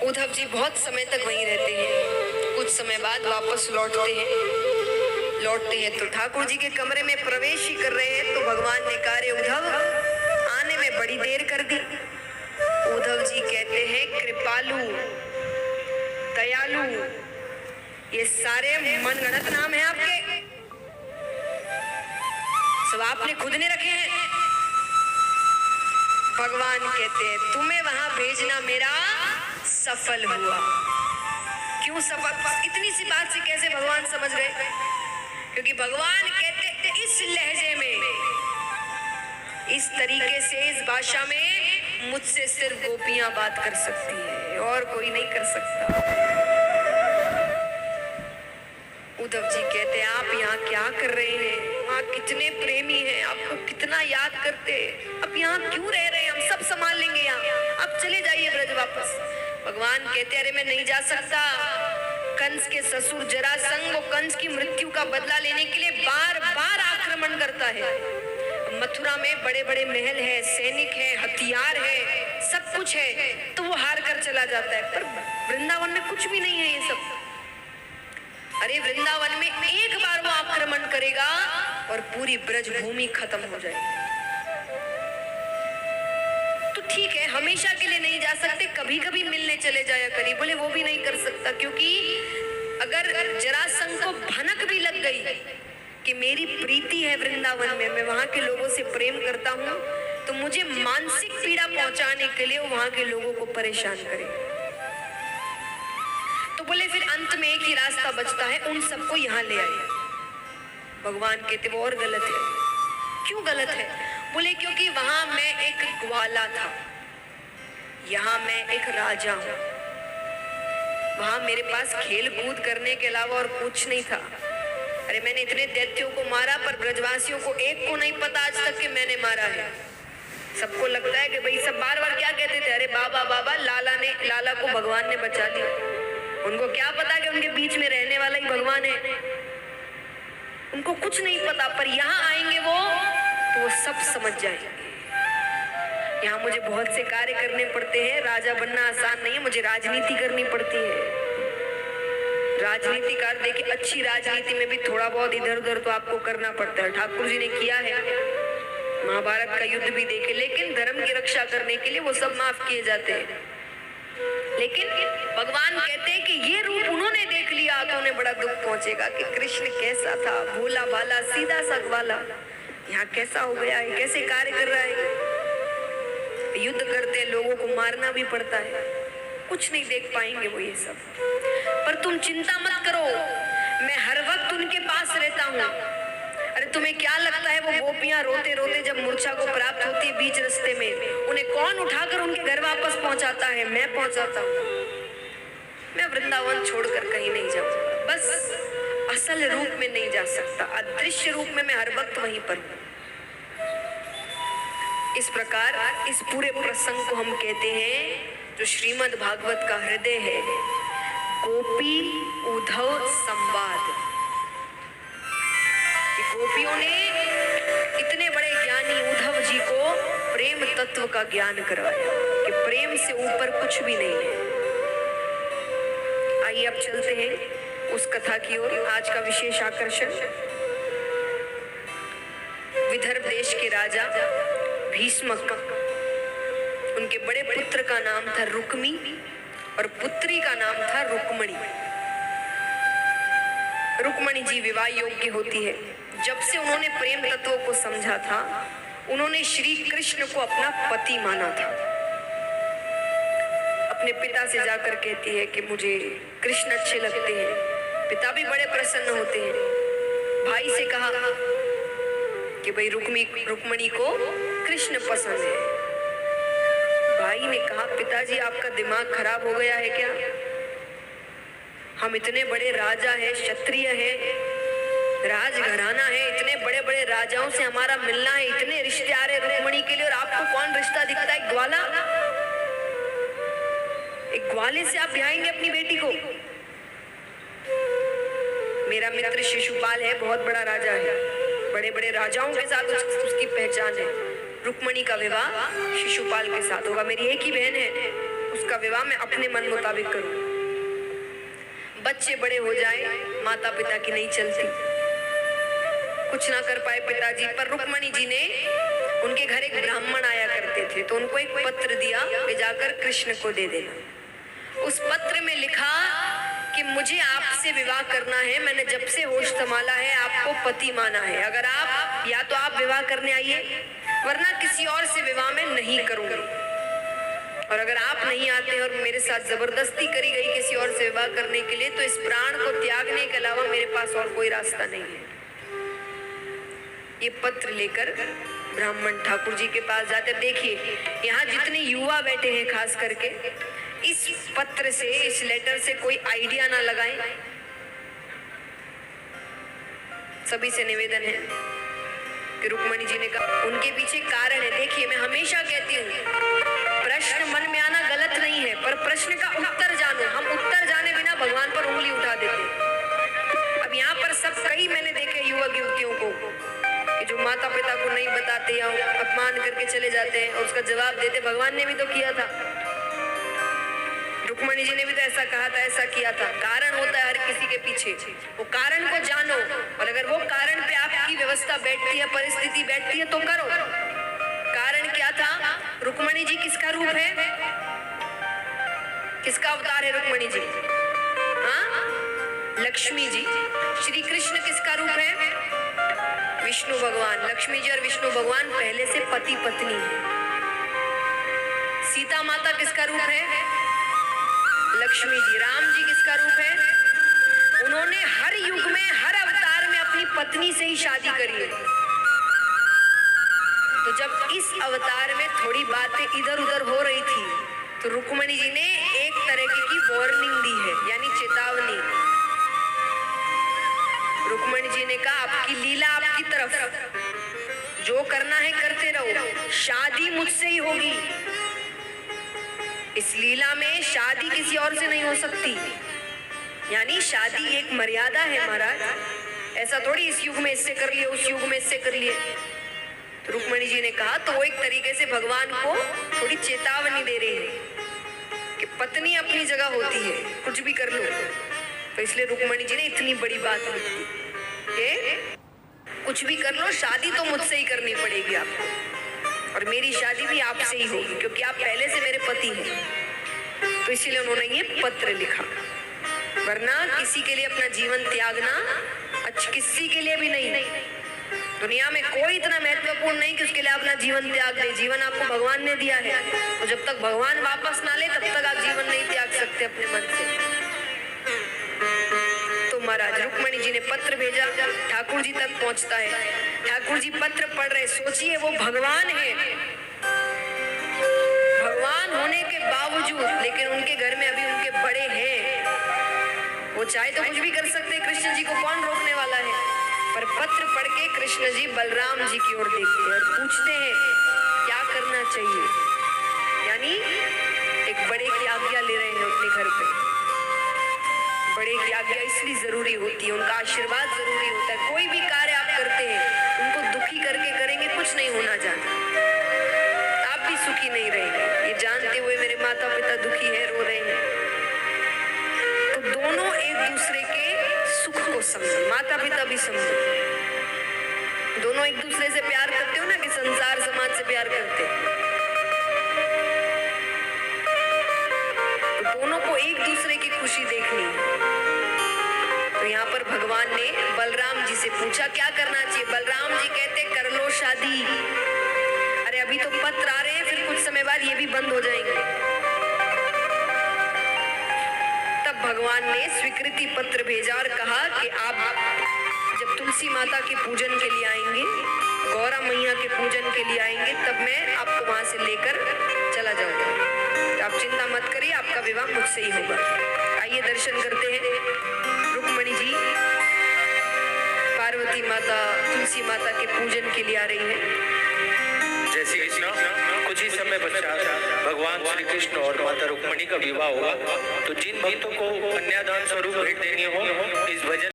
उद्धव जी बहुत समय तक वहीं रहते हैं। कुछ समय बाद वापस लौटते हैं तो ठाकुर जी के कमरे में प्रवेश ही कर रहे हैं तो भगवान ने कहा, रे उद्धव, आने में बड़ी देर कर दी। उद्धव जी कहते हैं, कृपालु, दयालु, ये सारे मनगढ़ंत नाम है आपके, सब आपने खुद ने रखे हैं। भगवान कहते हैं, तुम्हें वहां भेजना मेरा सफल हुआ। क्यों सफल? इतनी सी बात से कैसे भगवान समझ गए? क्योंकि भगवान कहते इस लहजे में, इस तरीके से, इस भाषा में मुझसे सिर्फ गोपियां बात कर सकती है और कोई नहीं कर सकता। उद्धव जी कहते हैं, आप यहाँ क्या कर रहे हैं? वहाँ कितने प्रेमी हैं, आपको कितना याद करते हैं, अब यहाँ क्यों रह रहे हैं? हम सब संभाल लेंगे यहाँ, आप चले जाइए ब्रज वापस। भगवान कहते, अरे मैं नहीं जा सकता। कंस के ससुर जरासंध वो कंस की मृत्यु का बदला लेने के लिए बार बार आक्रमण करता है। मथुरा में बड़े बड़े महल है, सैनिक है, हथियार है, सब कुछ है, तो वो हार कर चला जाता है। पर वृंदावन में कुछ भी नहीं है ये सब। अरे वृंदावन में एक बार वो आक्रमण करेगा और पूरी ब्रज भूमि खत्म हो जाएगी। तो ठीक है, हमेशा के लिए नहीं जा सकते, कभी कभी मिलने चले जाया करिए। बोले वो भी नहीं कर सकता, क्योंकि अगर जरासंध को भनक भी लग गई कि मेरी प्रीति है वृंदावन में, मैं वहां के लोगों से प्रेम करता हूँ, तो मुझे मानसिक पीड़ा पहुंचाने के लिए वो वहां के लोगों को परेशान करे। तो बोले फिर अंत में एक ही रास्ता बचता है, उन सबको यहाँ ले आए। भगवान कहते वो और गलत है। क्यों गलत है? बोले क्योंकि वहां मैं एक ग्वाला था, यहाँ मैं एक राजा हूँ। वहां मेरे पास खेल कूद करने के अलावा और कुछ नहीं था। अरे मैंने इतने दैत्यों को मारा, पर ब्रजवासियों को एक को नहीं पता आज तक कि मैंने मारा है। सबको लगता है कि भाई सब बार बार क्या कहते थे, अरे बाबा बाबा, लाला को भगवान ने बचा दिया। उनको क्या पता कि उनके बीच में रहने वाला ही भगवान है, उनको कुछ नहीं पता। पर यहाँ आएंगे वो तो वो सब समझ जाएंगे। यहाँ मुझे बहुत से कार्य करने पड़ते हैं, राजा बनना आसान नहीं है, मुझे राजनीति करनी पड़ती है। राजनीतिकार देखिए, अच्छी राजनीति में भी थोड़ा बहुत इधर उधर तो आपको करना पड़ता है। ठाकुर जी ने किया है, महाभारत का युद्ध भी देखे, लेकिन धर्म की रक्षा करने के लिए वो सब माफ किए जाते हैं। लेकिन भगवान कहते हैं कि ये रूप उन्होंने देख लिया तो उन्हें बड़ा दुख पहुंचेगा कि कृष्ण कैसा था, भोला भाला सीधा सा ग्वाला, यहाँ कैसा हो गया है, कैसे कार्य कर रहा है। युद्ध करते लोगों को मारना भी पड़ता है, कुछ नहीं देख पाएंगे वो ये सब। पर तुम चिंता मत करो, मैं हर वक्त उनके पास रहता हूँ। अरे तुम्हें क्या लगता है वो गोपियां रोते रोते जब मूर्छा को प्राप्त होती है बीच रास्ते में, उन्हें कौन उठाकर उनके घर वापस पहुंचाता है? मैं पहुंचाता हूँ। मैं वृंदावन छोड़कर कहीं नहीं जाऊंगा, बस असल रूप में नहीं जा सकता, अदृश्य रूप में मैं हर वक्त वहीं पर हूँ। इस प्रकार इस पूरे प्रसंग को हम कहते हैं, जो श्रीमद् भागवत का हृदय है, गोपी उद्धव संवाद। गोपियों ने इतने बड़े ज्ञानी उद्धव जी को प्रेम तत्व का ज्ञान करवाया कि प्रेम से ऊपर कुछ भी नहीं है। आइए अब चलते हैं उस कथा की ओर। आज का विशेष आकर्षण विदर्भ देश के राजा भीष्मक, उनके बड़े पुत्र का नाम था रुक्मी और पुत्री का नाम था रुक्मणी। रुक्मणी जी विवाह योग्य होती है। जब से उन्होंने प्रेम तत्व को समझा था, उन्होंने श्री कृष्ण को अपना पति माना था। अपने पिता से जाकर कहती है कि मुझे कृष्ण अच्छे लगते हैं। पिता भी बड़े प्रसन्न होते हैं। भाई से कहा कि भाई रुक्मणी को कृष्ण पसंद है। भाई ने कहा, पिताजी आपका दिमाग खराब हो गया है क्या? हम इतने बड़े राजा हैं, क्षत्रिय हैं, राजघराना है, इतने बड़े बड़े राजाओं से हमारा मिलना है, इतने रिश्ते आ रहे रुक्मणी के लिए, और आपको कौन रिश्ता दिखता है? ग्वाला, एक ग्वाले से आप ब्याहेंगे अपनी बेटी को? मेरा मित्र शिशुपाल है, बहुत बड़ा राजा है, बड़े बड़े राजाओं के साथ उसकी पहचान है। रुक्मणी का विवाह शिशुपाल के साथ होगा। मेरी एक ही बहन है, उसका विवाह मैं अपने मन मुताबिक करूं। बच्चे बड़े हो जाए, माता पिता की नहीं चलती, कुछ ना कर पाए पिताजी, पर रुक्मणी जी ने, उनके घर एक ब्राह्मण आया करते थे, तो उनको एक पत्र दिया कि जाकर कृष्ण को दे देना। उस पत्र में लिखा कि मुझे आपसे विवाह करना है, मैंने जब से होश संभाला है आपको पति माना है, अगर आप या तो आप विवाह करने आइए, वरना किसी और से विवाह में नहीं करूंगी, और अगर आप नहीं आते और मेरे साथ जबरदस्ती करी गई किसी और से विवाह करने के लिए, तो इस प्राण को त्यागने के अलावा मेरे पास और कोई रास्ता नहीं है। ये पत्र लेकर ब्राह्मण ठाकुर जी के पास जाते। देखिए यहाँ जितने युवा बैठे हैं, खास करके इस पत्र से, इस लेटर से कोई आइडिया ना लगाएं। सभी से निवेदन है कि रुक्मणी जी ने कहा, उनके पीछे कारण है। देखिए मैं हमेशा कहती हूँ, प्रश्न मन में आना गलत नहीं है, पर प्रश्न का उत्तर जानो। हम उत्तर जाने बिना भगवान पर उंगली उठा देते। अब यहाँ पर सब कई मैंने देखे युवक युवतियों को कि जो माता पिता को नहीं बताते या अपमान करके चले जाते हैं और उसका जवाब देते। भगवान ने भी तो किया था, रुक्मणी जी ने भी तो ऐसा कहा था, ऐसा किया था। कारण होता है हर किसी के पीछे, वो कारण को जानो, और अगर वो कारण पे आपकी व्यवस्था बैठती है, परिस्थिति बैठती है, तो करो। कारण क्या था? रुक्मणी जी किसका रूप है? किसका अवतार है रुक्मणी जी? हाँ, लक्ष्मी जी। श्री कृष्ण किसका रूप है? विष्णु भगवान। लक्ष्मी जी और विष्णु भगवान पहले से पति पत्नी है। सीता माता किसका रूप है? लक्ष्मी जी। राम जी किसका रूप है? उन्होंने हर युग में, हर अवतार में अपनी पत्नी से ही शादी करी है। तो जब इस अवतार में थोड़ी बातें इधर उधर हो रही थी, तो रुक्मणी जी ने एक तरह की वार्निंग दी है, यानी चेतावनी। रुक्मणी जी ने कहा, आपकी लीला आपकी तरफ, जो करना है करते रहो, शादी मुझसे ही होगी। इस लीला में शादी किसी और से नहीं हो सकती, यानी शादी एक मर्यादा है महाराज। ऐसा थोड़ी इस युग में इससे कर लिए, उस युग में इससे कर लिए। तो रुक्मणी जी ने कहा, तो वो एक तरीके से भगवान को थोड़ी चेतावनी दे रही है कि पत्नी अपनी जगह होती है, कुछ भी कर लो। तो इसलिए रुक्मणी जी ने इतनी बड़ी बात लिखी कि कुछ भी कर लो, शादी तो मुझसे ही करनी पड़ेगी आपको, और मेरी शादी भी आपसे ही होगी, क्योंकि आप पहले से मेरे पति हैं। तो इसीलिए उन्होंने ये पत्र लिखा, वरना किसी के लिए अपना जीवन त्यागना अच्छा, किसी के लिए भी नहीं। दुनिया में कोई इतना महत्वपूर्ण नहीं कि उसके लिए अपना जीवन त्याग दे। जीवन आपको भगवान ने दिया है, तो जब तक भगवान वापस ना ले, तब तक आप जीवन नहीं त्याग सकते अपने मन से। तो महाराज रुक्मणी जी ने पत्र भेजा, ठाकुर जी तक पहुंचता है। ठाकुर जी पत्र पढ़ रहे। सोचिए वो भगवान है, भगवान होने के बावजूद, लेकिन उनके घर में अभी उनके बड़े हैं, वो चाहे तो कुछ भी कर सकते हैं। कृष्ण जी को कौन रोकने वाला है? पर पत्र पढ़ के कृष्ण जी बलराम जी की ओर देखते हैं और पूछते हैं क्या करना चाहिए, यानी एक बड़े की आज्ञा ले रहे हैं अपने घर पे। बड़े की आज्ञा इसलिए जरूरी होती है, उनका आशीर्वाद जरूरी होता है। कोई भी कार्य आप करते हैं, उनको दुखी करके करेंगे, कुछ नहीं होना जाता, आप भी सुखी नहीं रहेंगे। ये जानते हुए मेरे माता पिता दुखी है, रो रहे हैं, तो दोनों एक दूसरे के सुख को समझे, माता पिता भी समझे। दोनों एक दूसरे से प्यार करते हो ना, कि संसार समाज से प्यार करते, तो दोनों को एक दूसरे की खुशी देखनी है। तो यहाँ पर भगवान ने बलराम जी से पूछा क्या करना चाहिए। बलराम जी कहते कर लो शादी। अरे अभी तो पत्र आ रहे हैं, फिर कुछ समय बाद ये भी बंद हो जाएंगे। तब भगवान ने स्वीकृति पत्र भेजा और कहा कि आप जब तुलसी माता के पूजन के लिए आएंगे, गौरा मैया के पूजन के लिए आएंगे, तब मैं आपको वहां से लेकर चला जाऊंगा। तो आप चिंता मत करिए, आपका विवाह मुझसे ही होगा। आइए दर्शन करते हैं। रुक्मणी जी पार्वती माता, तुलसी माता के पूजन के लिए आ रही है। जय श्री कृष्ण। कुछ ही समय पश्चात भगवान श्री कृष्ण और माता रुक्मणी का विवाह होगा। तो जिन भक्तों को कन्यादान स्वरूप भेंट देनी हो, इस भजन